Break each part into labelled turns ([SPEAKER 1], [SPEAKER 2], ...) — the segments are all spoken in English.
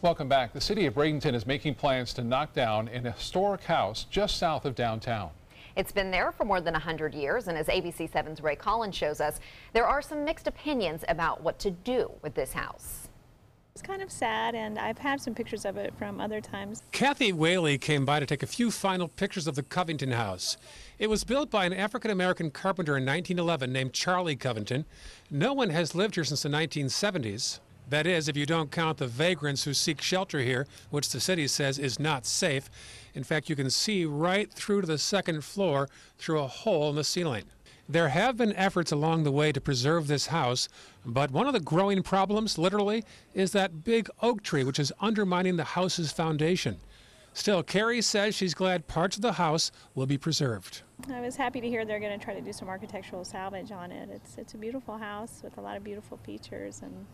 [SPEAKER 1] Welcome back. The city of Bradenton is making plans to knock down an historic house just south of downtown.
[SPEAKER 2] It's been there for more than 100 years, and as ABC 7's Ray Collins shows us, there are some mixed opinions about what to do with this house.
[SPEAKER 3] It's kind of sad, and I've had some pictures of it from other times.
[SPEAKER 4] Kathy Whaley came by to take a few final pictures of the Covington house. It was built by an African-American carpenter in 1911 named Charlie Covington. No one has lived here since the 1970s. That is, if you don't count the vagrants who seek shelter here, which the city says is not safe. In fact, you can see right through to the second floor through a hole in the ceiling. There have been efforts along the way to preserve this house, but one of the growing problems, literally, is that big oak tree which is undermining the house's foundation. Still, Carrie says she's glad parts of the house will be preserved.
[SPEAKER 3] I was happy to hear they're going to try to do some architectural salvage on it. It's a beautiful house with a lot of beautiful features and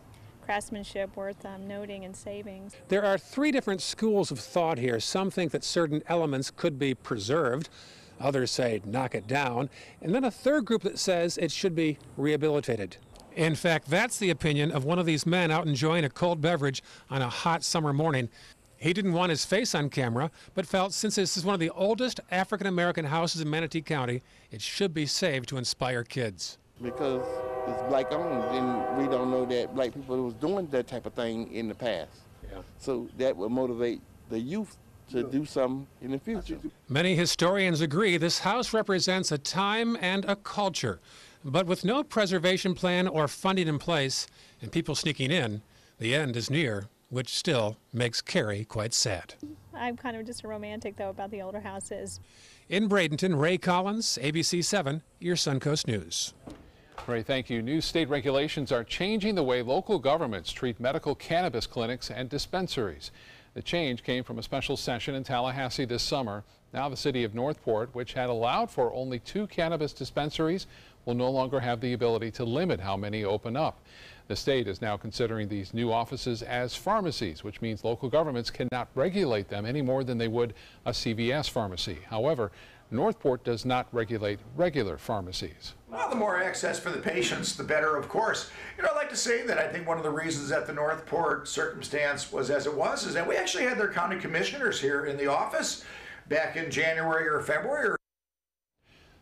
[SPEAKER 3] craftsmanship worth noting and saving.
[SPEAKER 4] There are three different schools of thought here. Some think that certain elements could be preserved. Others say knock it down. And then a third group that says it should be rehabilitated. In fact, that's the opinion of one of these men out enjoying a cold beverage on a hot summer morning. He didn't want his face on camera, but felt since this is one of the oldest African-American houses in Manatee County, it should be saved to inspire kids.
[SPEAKER 5] Because it's black owned, and we don't know that black people was doing that type of thing in the past. Yeah. So that will motivate the youth to do something in the future.
[SPEAKER 4] Many historians agree this house represents a time and a culture. But with no preservation plan or funding in place and people sneaking in, the end is near, which still makes Carrie quite sad.
[SPEAKER 3] I'm kind of just a romantic, though, about the older houses.
[SPEAKER 4] In Bradenton, Ray Collins, ABC 7, your Suncoast News.
[SPEAKER 1] Ray, thank you. New state regulations are changing the way local governments treat medical cannabis clinics and dispensaries. The change came from a special session in Tallahassee this summer. Now the city of Northport, which had allowed for only 2 cannabis dispensaries, will no longer have the ability to limit how many open up. The state is now considering these new offices as pharmacies, which means local governments cannot regulate them any more than they would a CVS pharmacy. However, Northport does not regulate regular pharmacies.
[SPEAKER 6] Well, the more access for the patients, the better, of course. You know, I'd like to say that I think one of the reasons that the Northport circumstance was as it was is that we actually had their county commissioners here in the office back in January or February.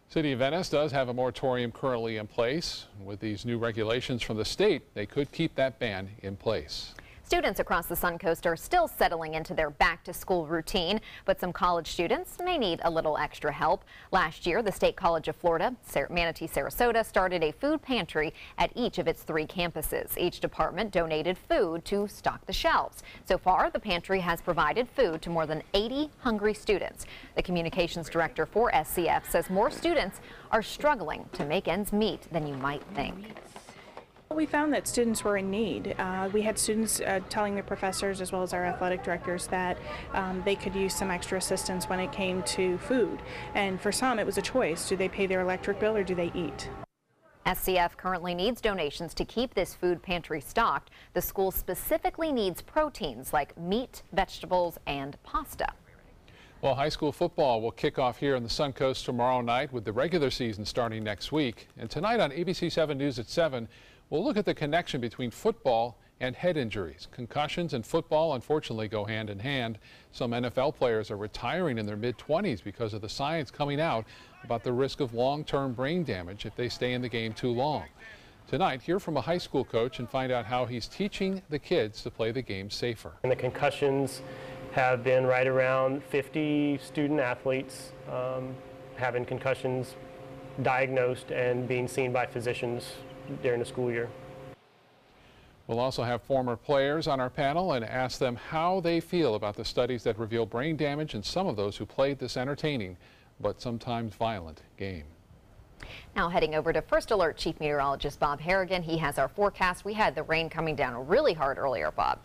[SPEAKER 1] City of Venice does have a moratorium currently in place. With these new regulations from the state, they could keep that ban in place.
[SPEAKER 2] Students across the Suncoast are still settling into their back-to-school routine, but some college students may need a little extra help. Last year, the State College of Florida, Manatee Sarasota, started a food pantry at each of its 3 campuses. Each department donated food to stock the shelves. So far, the pantry has provided food to more than 80 hungry students. The communications director for SCF says more students are struggling to make ends meet than you might think.
[SPEAKER 3] We found that students were in need. We had students telling their professors as well as our athletic directors that they could use some extra assistance when it came to food. And for some, it was a choice. Do they pay their electric bill or do they eat?
[SPEAKER 2] SCF currently needs donations to keep this food pantry stocked. The school specifically needs proteins like meat, vegetables, and pasta.
[SPEAKER 1] Well, high school football will kick off here in the Suncoast tomorrow night with the regular season starting next week. And tonight on ABC 7 News at 7, we'll look at the connection between football and head injuries. Concussions and football unfortunately go hand in hand. Some NFL players are retiring in their mid-20s because of the science coming out about the risk of long-term brain damage if they stay in the game too long. Tonight, hear from a high school coach and find out how he's teaching the kids to play the game safer.
[SPEAKER 7] And the concussions have been right around 50 student athletes having concussions diagnosed and being seen by physicians during the school year.
[SPEAKER 1] We'll also have former players on our panel and ask them how they feel about the studies that reveal brain damage in some of those who played this entertaining but sometimes violent game.
[SPEAKER 2] Now heading over to First Alert Chief Meteorologist Bob Harrigan. He has our forecast. We had the rain coming down really hard earlier, Bob.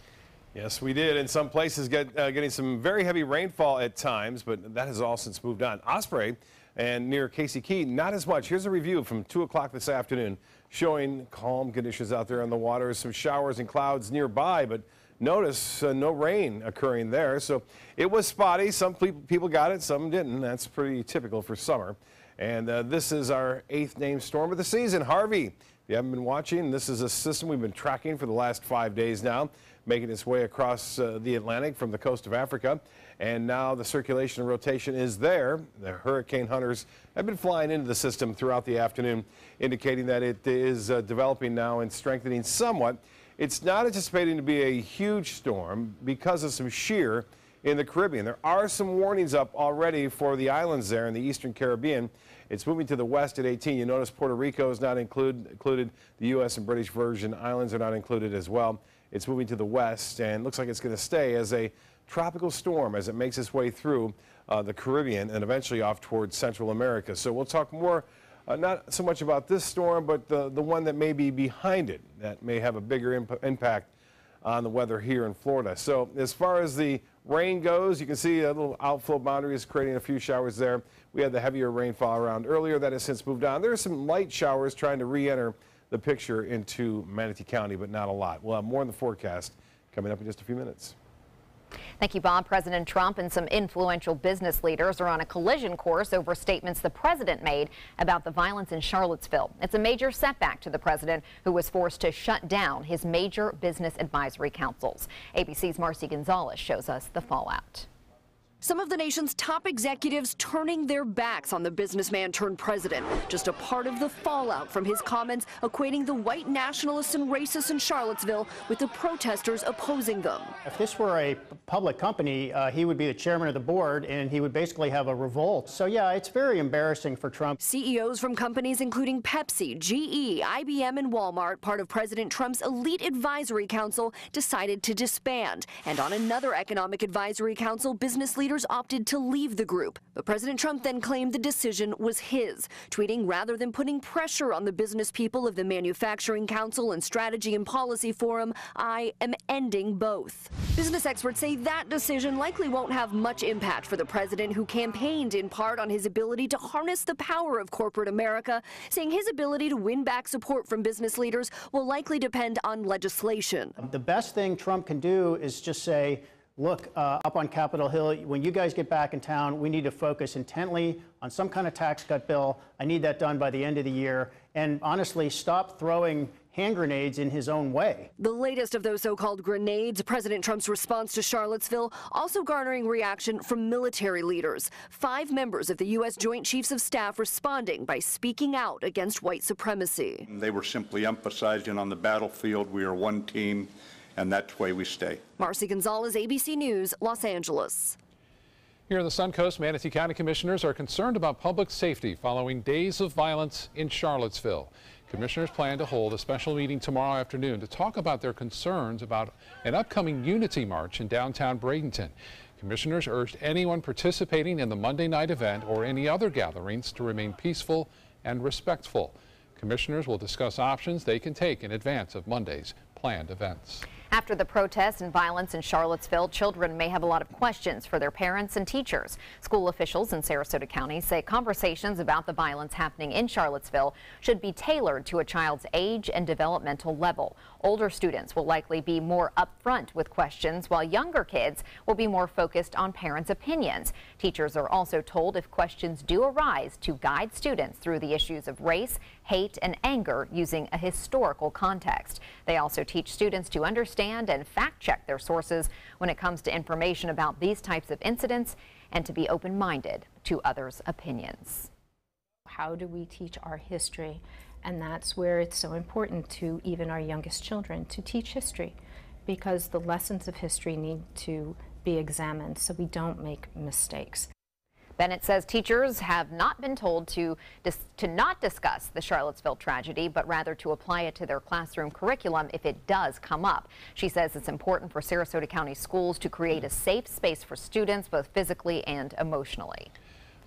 [SPEAKER 8] Yes, we did. In some places getting some very heavy rainfall at times, but that has all since moved on. Osprey and near Casey Key, not as much. Here's a review from 2 o'clock this afternoon showing calm conditions out there on the water, some showers and clouds nearby, but notice no rain occurring there. So it was spotty. Some people got it, some didn't. That's pretty typical for summer. And this is our 8th named storm of the season, Harvey. If you haven't been watching, this is a system we've been tracking for the last 5 days now. making its way across the Atlantic from the coast of Africa. And now the circulation and rotation is there. The hurricane hunters have been flying into the system throughout the afternoon, indicating that it is developing now and strengthening somewhat. It's not anticipating to be a huge storm because of some shear in the Caribbean. There are some warnings up already for the islands there in the eastern Caribbean. It's moving to the west at 18. You notice Puerto Rico is not included. The U.S. and British Virgin Islands are not included as well. It's moving to the west and looks like it's going to stay as a tropical storm as it makes its way through the Caribbean and eventually off towards Central America. So we'll talk more, not so much about this storm, but the one that may be behind it that may have a bigger impact on the weather here in Florida. So as far as the rain goes, you can see a little outflow boundary is creating a few showers there. We had the heavier rainfall around earlier that has since moved on. There are some light showers trying to re-enter the picture into Manatee County, but not a lot. We'll have more in the forecast coming up in just a few minutes.
[SPEAKER 2] Thank you, Bob. President Trump and some influential business leaders are on a collision course over statements the president made about the violence in Charlottesville. It's a major setback to the president, who was forced to shut down his major business advisory councils. ABC's Marcy Gonzalez shows us the fallout.
[SPEAKER 9] Some of the nation's top executives turning their backs on the businessman turned president. Just a part of the fallout from his comments equating the white nationalists and racists in Charlottesville with the protesters opposing them.
[SPEAKER 10] If this were a public company, he would be the chairman of the board and he would basically have a revolt. So yeah, it's very embarrassing for Trump.
[SPEAKER 9] CEOs from companies including Pepsi, GE, IBM, and Walmart, part of President Trump's elite advisory council, decided to disband. And on another economic advisory council, business leaders opted to leave the group. But President Trump then claimed the decision was his, tweeting, rather than putting pressure on the business people of the Manufacturing Council and Strategy and Policy Forum, I am ending both. Business experts say that decision likely won't have much impact for the president, who campaigned in part on his ability to harness the power of corporate America, saying his ability to win back support from business leaders will likely depend on legislation.
[SPEAKER 10] The best thing Trump can do is just say, look, up on Capitol Hill, when you guys get back in town, we need to focus intently on some kind of tax cut bill. I need that done by the end of the year. And honestly, stop throwing hand grenades in his own way.
[SPEAKER 9] The latest of those so-called grenades, President Trump's response to Charlottesville, also garnering reaction from military leaders. 5 members of the U.S. Joint Chiefs of Staff responding by speaking out against white supremacy.
[SPEAKER 11] They were simply emphasizing on the battlefield, we are one team, and that's the way we stay.
[SPEAKER 9] Marcy Gonzalez, ABC News, Los Angeles.
[SPEAKER 1] Here in the Suncoast, Manatee County commissioners are concerned about public safety following days of violence in Charlottesville. Commissioners plan to hold a special meeting tomorrow afternoon to talk about their concerns about an upcoming Unity March in downtown Bradenton. Commissioners urged anyone participating in the Monday night event or any other gatherings to remain peaceful and respectful. Commissioners will discuss options they can take in advance of Monday's planned events.
[SPEAKER 2] After the protests and violence in Charlottesville, children may have a lot of questions for their parents and teachers. School officials in Sarasota County say conversations about the violence happening in Charlottesville should be tailored to a child's age and developmental level. Older students will likely be more upfront with questions, while younger kids will be more focused on parents' opinions. Teachers are also told if questions do arise to guide students through the issues of race, hate, and anger using a historical context. They also teach students to understand and fact-check their sources when it comes to information about these types of incidents, and to be open-minded to others' opinions.
[SPEAKER 12] How do we teach our history? And that's where it's so important to even our youngest children to teach history, because the lessons of history need to be examined so we don't make mistakes.
[SPEAKER 2] Bennett says teachers have not been told to not discuss the Charlottesville tragedy, but rather to apply it to their classroom curriculum if it does come up. She says it's important for Sarasota County schools to create a safe space for students, both physically and emotionally.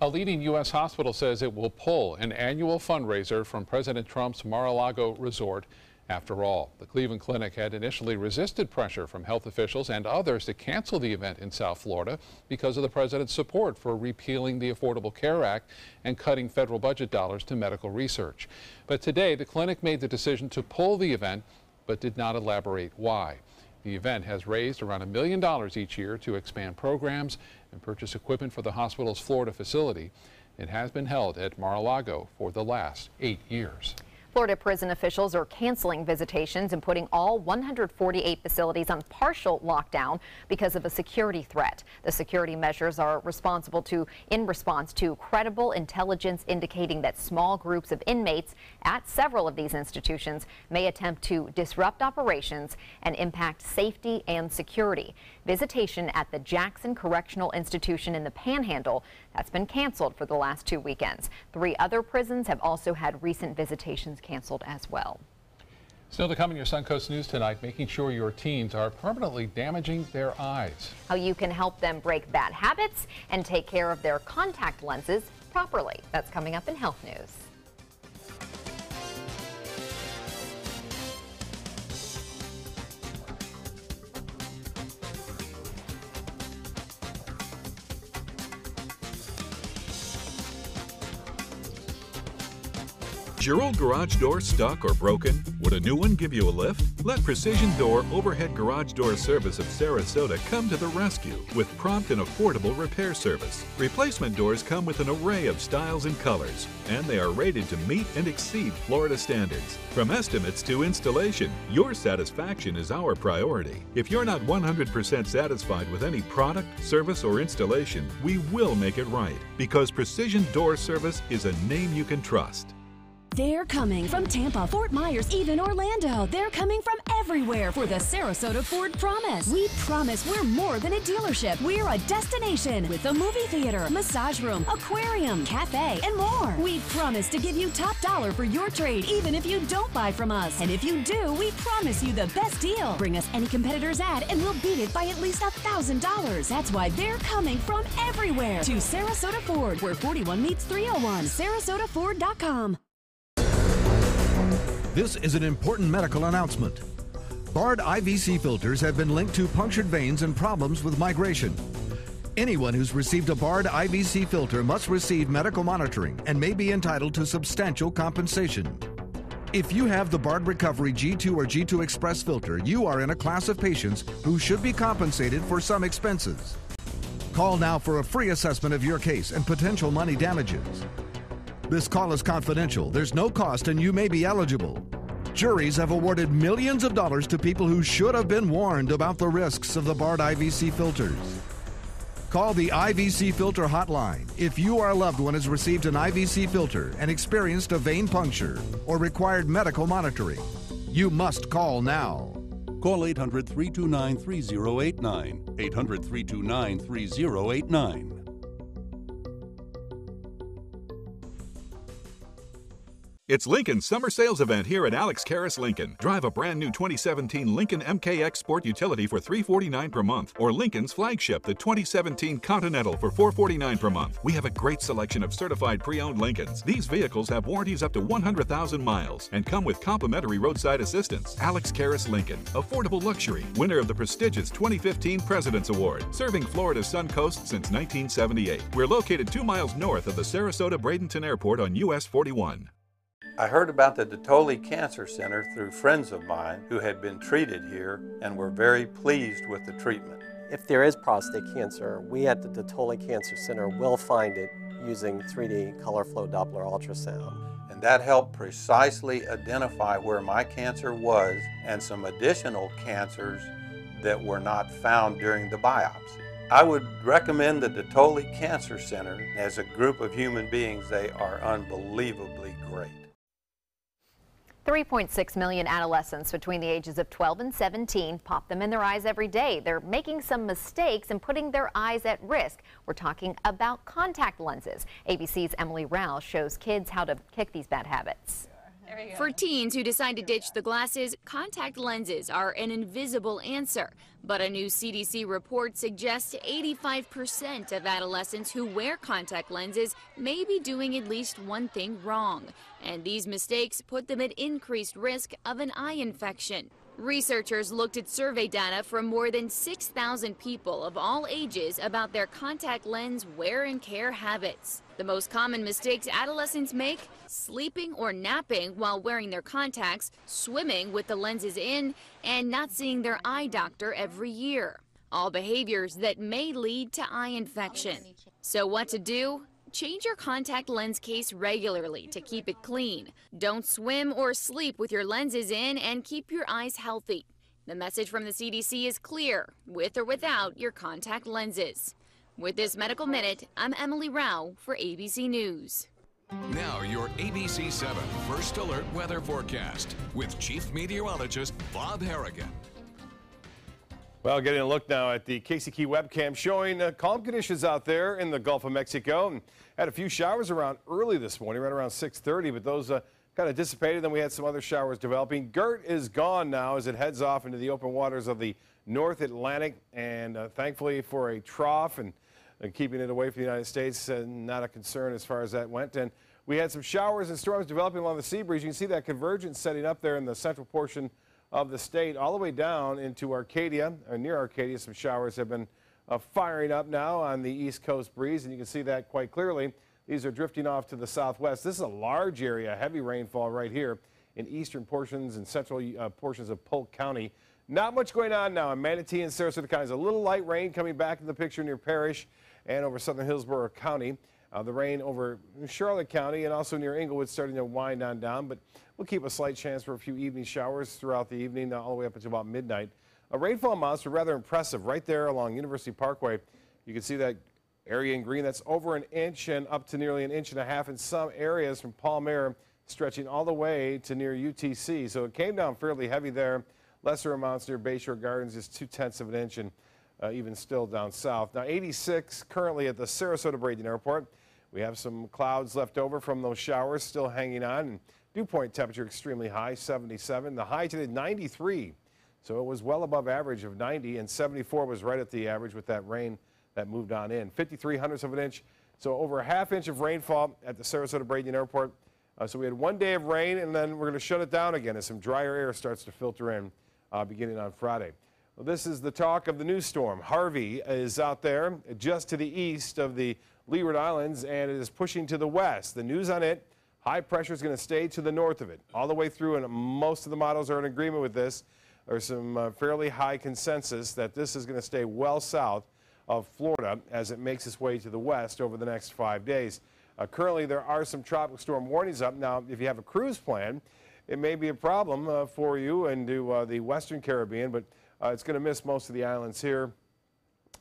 [SPEAKER 1] A leading U.S. hospital says it will pull an annual fundraiser from President Trump's Mar-a-Lago resort. After all, the Cleveland Clinic had initially resisted pressure from health officials and others to cancel the event in South Florida because of the president's support for repealing the Affordable Care Act and cutting federal budget dollars to medical research. But today, the clinic made the decision to pull the event, but did not elaborate why. The event has raised around $1 million each year to expand programs and purchase equipment for the hospital's Florida facility. It has been held at Mar-a-Lago for the last 8 years.
[SPEAKER 2] Florida prison officials are canceling visitations and putting all 148 facilities on partial lockdown because of a security threat. The security measures are in response to credible intelligence indicating that small groups of inmates at several of these institutions may attempt to disrupt operations and impact safety and security. Visitation at the Jackson Correctional Institution in the Panhandle that's been canceled for the last 2 weekends. 3 other prisons have also had recent visitations canceled as well.
[SPEAKER 1] Still to come in your Suncoast News tonight, making sure your teens are permanently damaging their eyes.
[SPEAKER 2] How you can help them break bad habits and take care of their contact lenses properly. That's coming up in Health News.
[SPEAKER 13] Is your old garage door stuck or broken? Would a new one give you a lift? Let Precision Door Overhead Garage Door Service of Sarasota come to the rescue with prompt and affordable repair service. Replacement doors come with an array of styles and colors, and they are rated to meet and exceed Florida standards. From estimates to installation, your satisfaction is our priority. If you're not 100% satisfied with any product, service, or installation, we will make it right, because Precision Door Service is a name you can trust.
[SPEAKER 14] They're coming from Tampa, Fort Myers, even Orlando. They're coming from everywhere for the Sarasota Ford Promise. We promise we're more than a dealership. We're a destination with a movie theater, massage room, aquarium, cafe, and more. We promise to give you top dollar for your trade, even if you don't buy from us. And if you do, we promise you the best deal. Bring us any competitor's ad and we'll beat it by at least $1,000. That's why they're coming from everywhere to Sarasota Ford, where 41 meets 301. SarasotaFord.com.
[SPEAKER 15] This is an important medical announcement. Bard IVC filters have been linked to punctured veins and problems with migration. Anyone who's received a Bard IVC filter must receive medical monitoring and may be entitled to substantial compensation. If you have the Bard Recovery G2 or G2 Express filter, you are in a class of patients who should be compensated for some expenses. Call now for a free assessment of your case and potential money damages. This call is confidential. There's no cost and you may be eligible. Juries have awarded millions of dollars to people who should have been warned about the risks of the Bard IVC filters. Call the IVC Filter Hotline if you or a loved one has received an IVC filter and experienced a vein puncture or required medical monitoring. You must call now.
[SPEAKER 16] Call 800-329-3089. 800-329-3089.
[SPEAKER 13] It's Lincoln's summer sales event here at Alex Karras Lincoln. Drive a brand new 2017 Lincoln MKX Sport Utility for $349 per month, or Lincoln's flagship, the 2017 Continental, for $449 per month. We have a great selection of certified pre-owned Lincolns. These vehicles have warranties up to 100,000 miles and come with complimentary roadside assistance. Alex Karras Lincoln, affordable luxury, winner of the prestigious 2015 President's Award, serving Florida's Sun Coast since 1978. We're located 2 miles north of the Sarasota-Bradenton Airport on US 41.
[SPEAKER 17] I heard about the Dattoli Cancer Center through friends of mine who had been treated here and were very pleased with the treatment.
[SPEAKER 18] If there is prostate cancer, we at the Dattoli Cancer Center will find it using 3D color flow Doppler ultrasound.
[SPEAKER 17] And that helped precisely identify where my cancer was and some additional cancers that were not found during the biopsy. I would recommend the Dattoli Cancer Center. As a group of human beings, they are unbelievably great.
[SPEAKER 2] 3.6 million adolescents between the ages of 12 and 17 pop them in their eyes every day. They're making some mistakes and putting their eyes at risk. We're talking about contact lenses. ABC's Emily Rao shows kids how to kick these bad habits.
[SPEAKER 19] For teens who decide to ditch the glasses, contact lenses are an invisible answer. But a new CDC report suggests 85% of adolescents who wear contact lenses may be doing at least one thing wrong. And these mistakes put them at increased risk of an eye infection. Researchers looked at survey data from more than 6,000 people of all ages about their contact lens wear and care habits. The most common mistakes adolescents make: sleeping or napping while wearing their contacts, swimming with the lenses in, and not seeing their eye doctor every year. All behaviors that may lead to eye infection. So what to do? Change your contact lens case regularly to keep it clean. Don't swim or sleep with your lenses in, and keep your eyes healthy. The message from the CDC is clear, with or without your contact lenses. With this Medical Minute, I'm Emily Rao for ABC News.
[SPEAKER 16] Now your ABC 7 First Alert weather forecast with Chief Meteorologist Bob Harrigan.
[SPEAKER 8] Well, getting a look now at the Casey Key webcam showing calm conditions out there in the Gulf of Mexico. And had a few showers around early this morning, right around 6:30, but those kind of dissipated. Then we had some other showers developing. Gert is gone now as it heads off into the open waters of the North Atlantic, and thankfully for a trough and keeping it away from the United States, not a concern as far as that went. And we had some showers and storms developing along the sea breeze. You can see that convergence setting up there in the central portion of the state, all the way down into Arcadia, or near Arcadia. Some showers have been firing up now on the east coast breeze, and you can see that quite clearly. These are drifting off to the southwest. This is a large area, heavy rainfall right here in eastern portions and central portions of Polk County. Not much going on now in Manatee and Sarasota counties. A little light rain coming back in the picture near Parrish and over southern Hillsborough County. The rain over Charlotte County and also near Englewood starting to wind on down, but we'll keep a slight chance for a few evening showers throughout the evening, all the way up until about midnight. Rainfall amounts were rather impressive right there along University Parkway. You can see that area in green. That's over an inch and up to nearly an inch and a half in some areas from Palmyra, stretching all the way to near UTC. So it came down fairly heavy there. Lesser amounts near Bayshore Gardens, just 0.2 of an inch, and even still down south. Now 86 currently at the Sarasota-Braden Airport. We have some clouds left over from those showers still hanging on. And dew point temperature extremely high, 77. The high today 93. So it was well above average of 90, and 74 was right at the average with that rain that moved on in. 53 of an inch. So over a ½ inch of rainfall at the Sarasota-Braden Airport. So we had 1 day of rain, and then we're going to shut it down again as some drier air starts to filter in beginning on Friday. Well, this is the talk of the new storm. Harvey is out there just to the east of the Leeward Islands, and it is pushing to the west. The news on it, high pressure is going to stay to the north of it all the way through, and most of the models are in agreement with this. There's some fairly high consensus that this is going to stay well south of Florida as it makes its way to the west over the next 5 days. Currently, there are some tropical storm warnings up. Now, if you have a cruise plan, it may be a problem for you into the western Caribbean, but it's going to miss most of the islands here.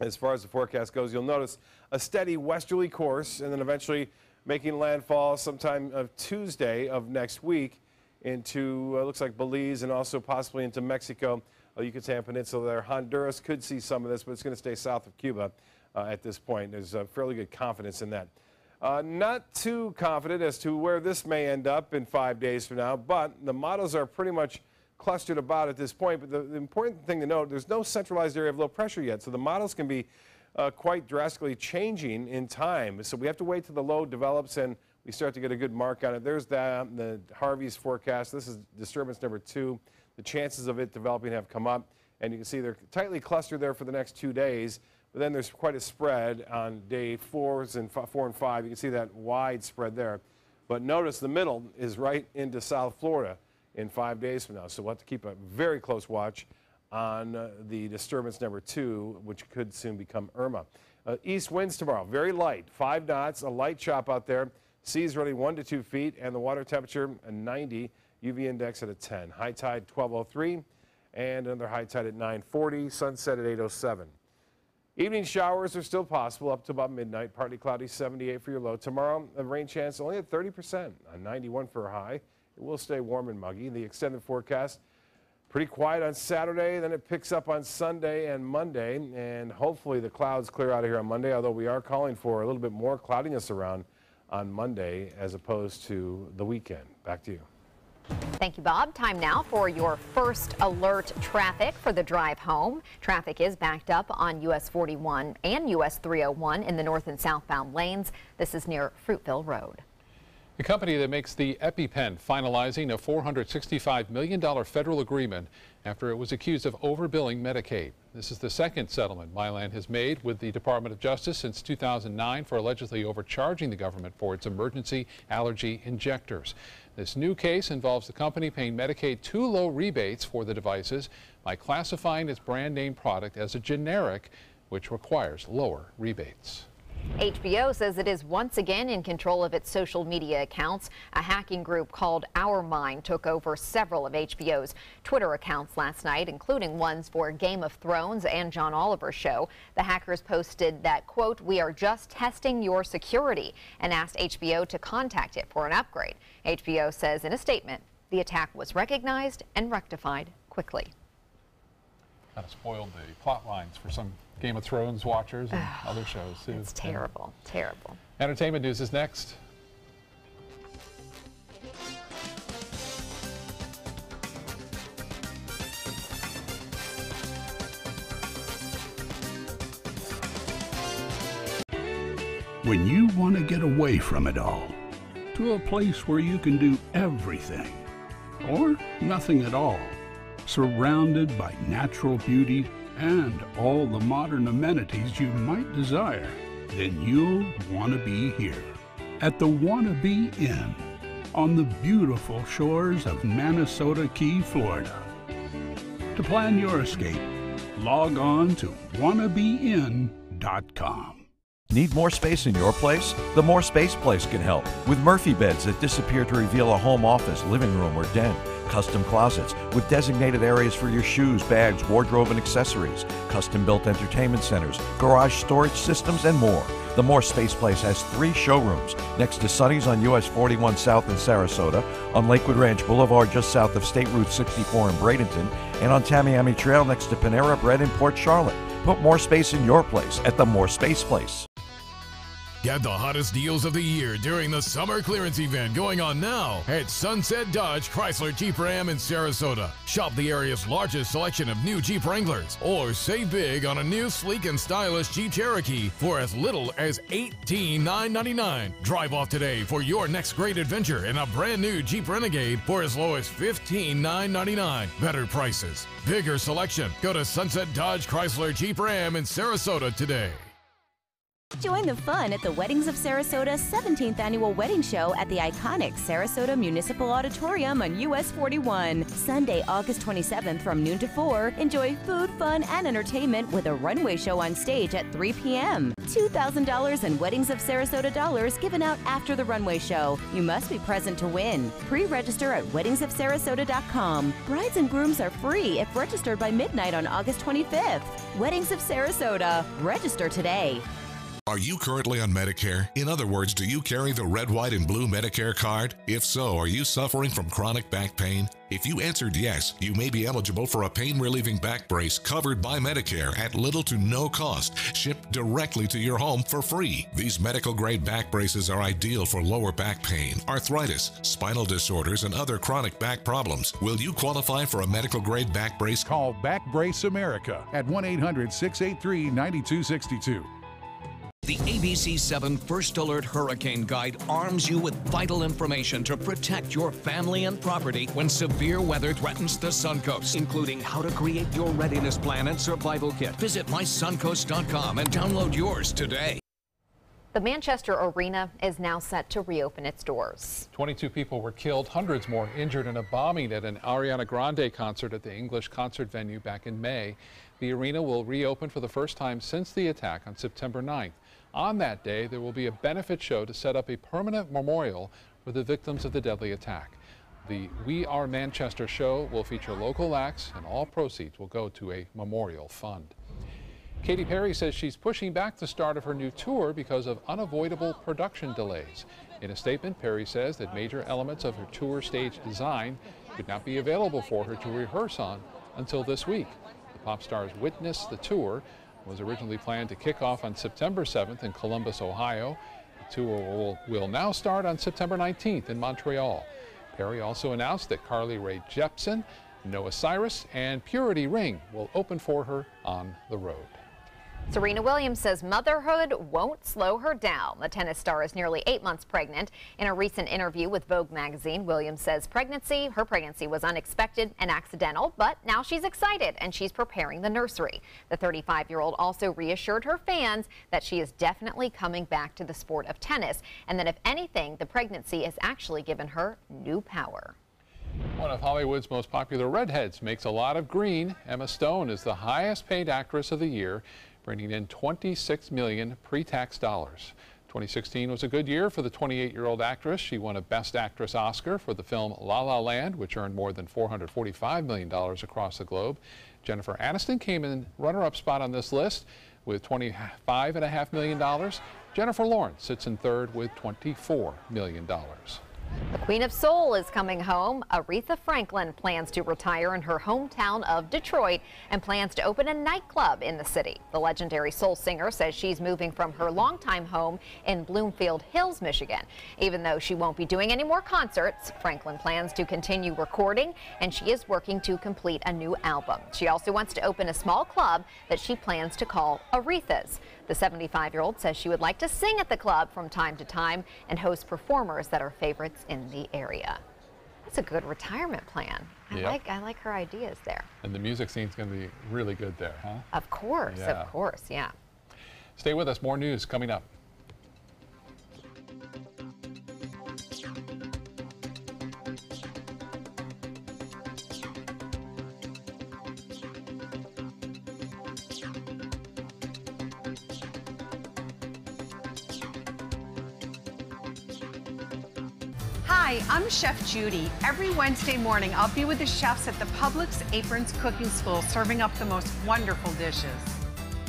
[SPEAKER 8] As far as the forecast goes, you'll notice a steady westerly course and then eventually making landfall sometime of Tuesday of next week into, looks like Belize and also possibly into Mexico. Yucatan Peninsula there. Honduras could see some of this, but it's going to stay south of Cuba at this point. There's fairly good confidence in that. Not too confident as to where this may end up in 5 days from now, but the models are pretty much clustered about at this point. But the important thing to note, there's no centralized area of low pressure yet, so the models can be quite drastically changing in time. So we have to wait till the low develops and we start to get a good mark on it. There's the Harvey's forecast. This is disturbance number 2. The chances of it developing have come up, and you can see they're tightly clustered there for the next 2 days. But then there's quite a spread on day 4 and 5. You can see that wide spread there. But notice the middle is right into South Florida in 5 days from now. So we'll have to keep a very close watch on the disturbance number 2, which could soon become Irma. East winds tomorrow, very light, 5 knots, a light chop out there. Seas running 1 to 2 feet, and the water temperature a 90, UV index at a 10. High tide 12:03, and another high tide at 9:40, sunset at 8:07. Evening showers are still possible up to about midnight. Partly cloudy, 78 for your low. Tomorrow, a rain chance only at 30%, a 91 for a high. It will stay warm and muggy. The extended forecast, pretty quiet on Saturday. Then it picks up on Sunday and Monday, and hopefully the clouds clear out of here on Monday, although we are calling for a little bit more cloudiness around on Monday as opposed to the weekend. Back to you.
[SPEAKER 2] Thank you, Bob. Time now for your first alert traffic for the drive home. Traffic is backed up on US 41 and US 301 in the north and southbound lanes. This is near Fruitville Road.
[SPEAKER 1] The company that makes the EpiPen finalizing a $465 million federal agreement after it was accused of overbilling Medicaid. This is the second settlement Mylan has made with the Department of Justice since 2009 for allegedly overcharging the government for its emergency allergy injectors. This new case involves the company paying Medicaid too low rebates for the devices by classifying its brand name product as a generic, which requires lower rebates.
[SPEAKER 2] HBO says it is once again in control of its social media accounts. A hacking group called Our Mind took over several of HBO's Twitter accounts last night, including ones for Game of Thrones and John Oliver's show. The hackers posted that, quote, "We are just testing your security," and asked HBO to contact it for an upgrade. HBO says in a statement the attack was recognized and rectified quickly.
[SPEAKER 1] Kind of spoiled the plot lines for some Game of Thrones watchers and other shows too.
[SPEAKER 2] It's terrible, terrible.
[SPEAKER 1] Entertainment news is next.
[SPEAKER 20] When you want to get away from it all, to a place where you can do everything, or nothing at all, surrounded by natural beauty and all the modern amenities you might desire, then you'll want to be here at the Wannabe Inn on the beautiful shores of Manasota Key, Florida. To plan your escape, log on to wannabeinn.com.
[SPEAKER 21] Need more space in your place? The More Space Place can help with Murphy beds that disappear to reveal a home office, living room, or den. Custom closets with designated areas for your shoes, bags, wardrobe, and accessories. Custom-built entertainment centers, garage storage systems, and more. The More Space Place has 3 showrooms next to Sonny's on US 41 South in Sarasota, on Lakewood Ranch Boulevard just south of State Route 64 in Bradenton, and on Tamiami Trail next to Panera Bread in Port Charlotte. Put more space in your place at the More Space Place.
[SPEAKER 16] Get the hottest deals of the year during the summer clearance event going on now at Sunset Dodge Chrysler Jeep Ram in Sarasota. Shop the area's largest selection of new Jeep Wranglers, or save big on a new sleek and stylish Jeep Cherokee for as little as $18,999. Drive off today for your next great adventure in a brand new Jeep Renegade for as low as $15,999. Better prices, bigger selection. Go to Sunset Dodge Chrysler Jeep Ram in Sarasota today.
[SPEAKER 22] Join the fun at the Weddings of Sarasota 17th Annual Wedding Show at the iconic Sarasota Municipal Auditorium on US 41. Sunday, August 27th from noon to 4. Enjoy food, fun, and entertainment with a runway show on stage at 3 p.m. $2,000 in Weddings of Sarasota dollars given out after the runway show. You must be present to win. Pre-register at weddingsofsarasota.com. Brides and grooms are free if registered by midnight on August 25th. Weddings of Sarasota. Register today.
[SPEAKER 16] Are you currently on Medicare? In other words, do you carry the red, white, and blue Medicare card? If so, are you suffering from chronic back pain? If you answered yes, you may be eligible for a pain-relieving back brace covered by Medicare at little to no cost, shipped directly to your home for free. These medical-grade back braces are ideal for lower back pain, arthritis, spinal disorders, and other chronic back problems. Will you qualify for a medical-grade back brace?
[SPEAKER 13] Call Back Brace America at 1-800-683-9262.
[SPEAKER 23] The ABC7 First Alert Hurricane Guide arms you with vital information to protect your family and property when severe weather threatens the Suncoast, including how to create your readiness plan and survival kit. Visit mysuncoast.com and download yours today.
[SPEAKER 2] The Manchester Arena is now set to reopen its doors.
[SPEAKER 1] 22 people were killed, hundreds more injured in a bombing at an Ariana Grande concert at the English concert venue back in May. The arena will reopen for the first time since the attack on September 9th. On that day, there will be a benefit show to set up a permanent memorial for the victims of the deadly attack. The We Are Manchester show will feature local acts, and all proceeds will go to a memorial fund. Katy Perry says she's pushing back the start of her new tour because of unavoidable production delays. In a statement, Perry says that major elements of her tour stage design could not be available for her to rehearse on until this week. The pop star's Witness the Tour was originally planned to kick off on September 7th in Columbus, Ohio. The tour will now start on September 19th in Montreal. Perry also announced that Carly Rae Jepsen, Noah Cyrus, and Purity Ring will open for her on the road.
[SPEAKER 2] Serena Williams says motherhood won't slow her down. The tennis star is nearly 8 months pregnant. In a recent interview with Vogue magazine, Williams says her pregnancy was unexpected and accidental, but now she's excited and she's preparing the nursery. The 35-year-old also reassured her fans that she is definitely coming back to the sport of tennis, and that if anything, the pregnancy has actually given her new power.
[SPEAKER 1] One of Hollywood's most popular redheads makes a lot of green. Emma Stone is the highest paid actress of the year. bringing in $26 million pre-tax dollars. 2016 was a good year for the 28-year-old actress. She won a Best Actress Oscar for the film La La Land, which earned more than $445 million across the globe. Jennifer Aniston came in runner-up spot on this list with $25.5 million. Jennifer Lawrence sits in third with $24 million.
[SPEAKER 2] The Queen of Soul is coming home. Aretha Franklin plans to retire in her hometown of Detroit and plans to open a nightclub in the city. The legendary soul singer says she's moving from her longtime home in Bloomfield Hills, Michigan. Even though she won't be doing any more concerts, Franklin plans to continue recording, and she is working to complete a new album. She also wants to open a small club that she plans to call Aretha's. The 75-year-old says she would like to sing at the club from time to time and host performers that are favorites in the area. That's a good retirement plan. I like her ideas there.
[SPEAKER 1] And the music scene's going to be really good there, huh?
[SPEAKER 2] Of course, yeah.
[SPEAKER 1] Stay with us. More news coming up.
[SPEAKER 4] Hi, I'm Chef Judy. Every Wednesday morning, I'll be with the chefs at the Publix Aprons Cooking School, serving up the most wonderful dishes.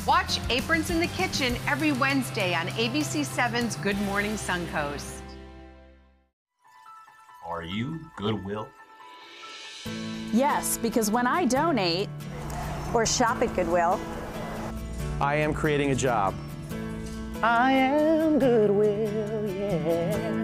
[SPEAKER 4] Watch Aprons in the Kitchen every Wednesday on ABC7's Good Morning Suncoast.
[SPEAKER 5] Are you Goodwill?
[SPEAKER 6] Yes, because when I donate or shop at Goodwill,
[SPEAKER 24] I am creating a job. I am Goodwill, yeah.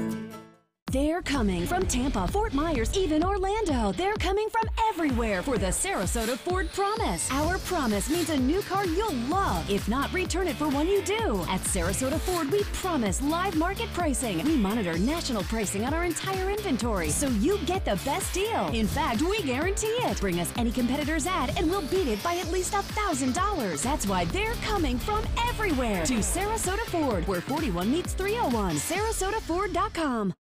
[SPEAKER 14] They're coming from Tampa, Fort Myers, even Orlando. They're coming from everywhere for the Sarasota Ford Promise. Our promise means a new car you'll love. If not, return it for one you do. At Sarasota Ford, we promise live market pricing. We monitor national pricing on our entire inventory, so you get the best deal. In fact, we guarantee it. Bring us any competitor's ad, and we'll beat it by at least $1,000. That's why they're coming from everywhere to Sarasota Ford, where 41 meets 301. SarasotaFord.com.